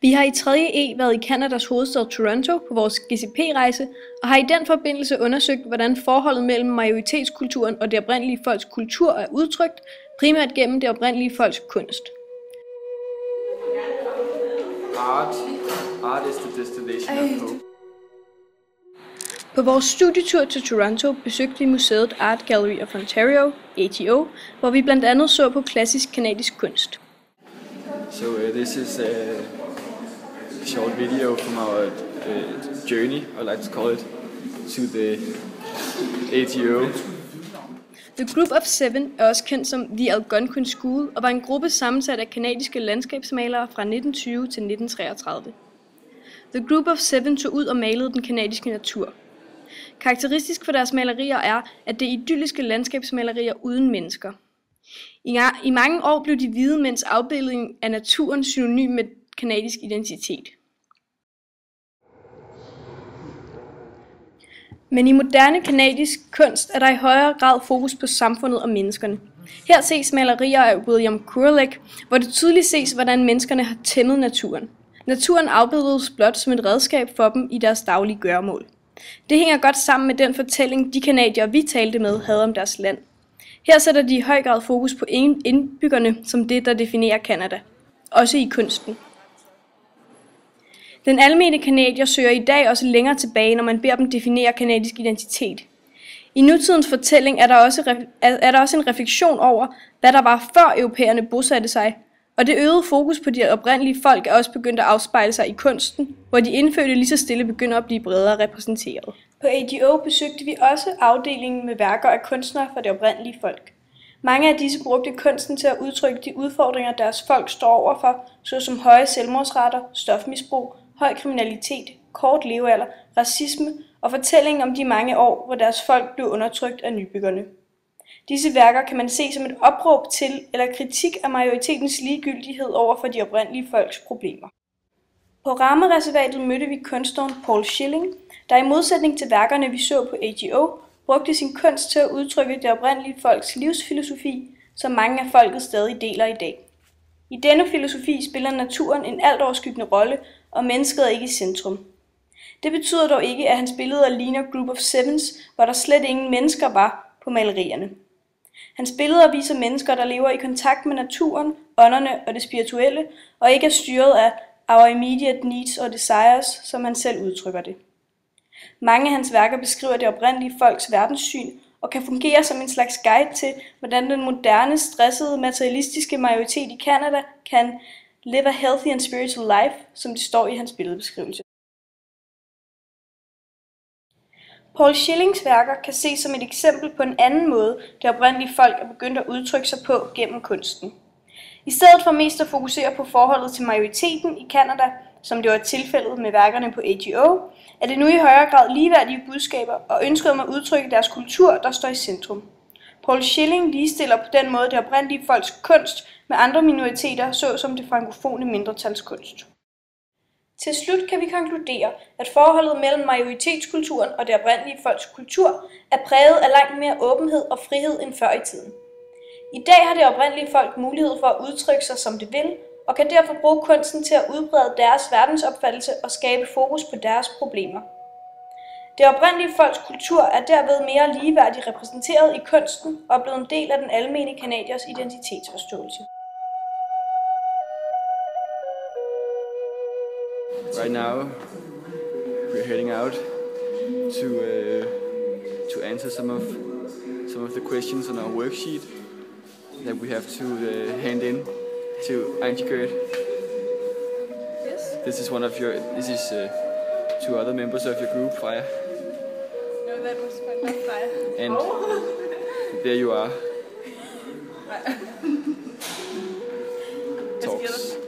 Vi har i 3.E været i Canadas hovedstad Toronto på vores GCP-rejse og har i den forbindelse undersøgt, hvordan forholdet mellem majoritetskulturen og det oprindelige folks kultur er udtrykt, primært gennem det oprindelige folks kunst. Art is the distillation of hope. På vores studietur til Toronto besøgte vi museet Art Gallery of Ontario, AGO, hvor vi blandt andet så på klassisk canadisk kunst. So this is a short video from our journey, I like to call it, to the AGO. The Group of Seven er også kendt som The Algonquin School og var en gruppe sammensat af canadiske landskabsmalere fra 1920 til 1933. The Group of Seven tog ud og malede den canadiske natur. Karakteristisk for deres malerier er, at det er idylliske landskabsmalerier uden mennesker. I mange år blev de hvide mænds afbildning af naturen synonym med canadisk identitet. Men i moderne canadisk kunst er der i højere grad fokus på samfundet og menneskerne. Her ses malerier af William Kurelek, hvor det tydeligt ses, hvordan menneskerne har tæmmet naturen. Naturen afbildes blot som et redskab for dem i deres daglige gøremål. Det hænger godt sammen med den fortælling, de canadiere, vi talte med, havde om deres land. Her sætter de i høj grad fokus på indbyggerne som det, der definerer Canada. Også i kunsten. Den almene canadier søger i dag også længere tilbage, når man beder dem definere canadisk identitet. I nutidens fortælling er der også en refleksion over, hvad der var før europæerne bosatte sig, og det øgede fokus på de oprindelige folk er også begyndt at afspejle sig i kunsten, hvor de indfødte lige så stille begynder at blive bredere repræsenteret. På AGO besøgte vi også afdelingen med værker af kunstnere fra det oprindelige folk. Mange af disse brugte kunsten til at udtrykke de udfordringer, deres folk står overfor, såsom høje selvmordsrater, stofmisbrug, høj kriminalitet, kort levealder, racisme og fortællingen om de mange år, hvor deres folk blev undertrykt af nybyggerne. Disse værker kan man se som et opråb til eller kritik af majoritetens ligegyldighed over for de oprindelige folks problemer. På rammereservatet mødte vi kunstneren Paul Schilling, der i modsætning til værkerne vi så på AGO, brugte sin kunst til at udtrykke det oprindelige folks livsfilosofi, som mange af folket stadig deler i dag. I denne filosofi spiller naturen en altoverskyggende rolle, og mennesket er ikke i centrum. Det betyder dog ikke, at hans billeder ligner Group of Sevens, hvor der slet ingen mennesker var på malerierne. Hans billeder viser mennesker, der lever i kontakt med naturen, ånderne og det spirituelle, og ikke er styret af our immediate needs or desires, som han selv udtrykker det. Mange af hans værker beskriver det oprindelige folks verdenssyn og kan fungere som en slags guide til, hvordan den moderne, stressede, materialistiske majoritet i Canada kan live a healthy and spiritual life, som det står i hans billedbeskrivelse. Paul Schillings værker kan ses som et eksempel på en anden måde, det oprindelige folk er begyndt at udtrykke sig på gennem kunsten. I stedet for mest at fokusere på forholdet til majoriteten i Canada, som det var tilfældet med værkerne på AGO, er det nu i højere grad ligeværdige budskaber og ønsket om at udtrykke deres kultur, der står i centrum. Paul Schilling ligestiller på den måde det oprindelige folks kunst med andre minoriteter, såsom det frankofone mindretalskunst. Til slut kan vi konkludere, at forholdet mellem majoritetskulturen og det oprindelige folks kultur er præget af langt mere åbenhed og frihed end før i tiden. I dag har det oprindelige folk mulighed for at udtrykke sig, som det vil, og kan derfor bruge kunsten til at udbrede deres verdensopfattelse og skabe fokus på deres problemer. Det oprindelige folks kultur er derved mere ligeværdigt repræsenteret i kunsten og er blevet en del af den almene canadiers identitetsforståelse. Right now, we're heading out to answer some of the questions on our worksheet that we have to hand in to Angie Gert. Yes. This is two other members of your group, Freja. No, that was not Freja. And there you are. Talks.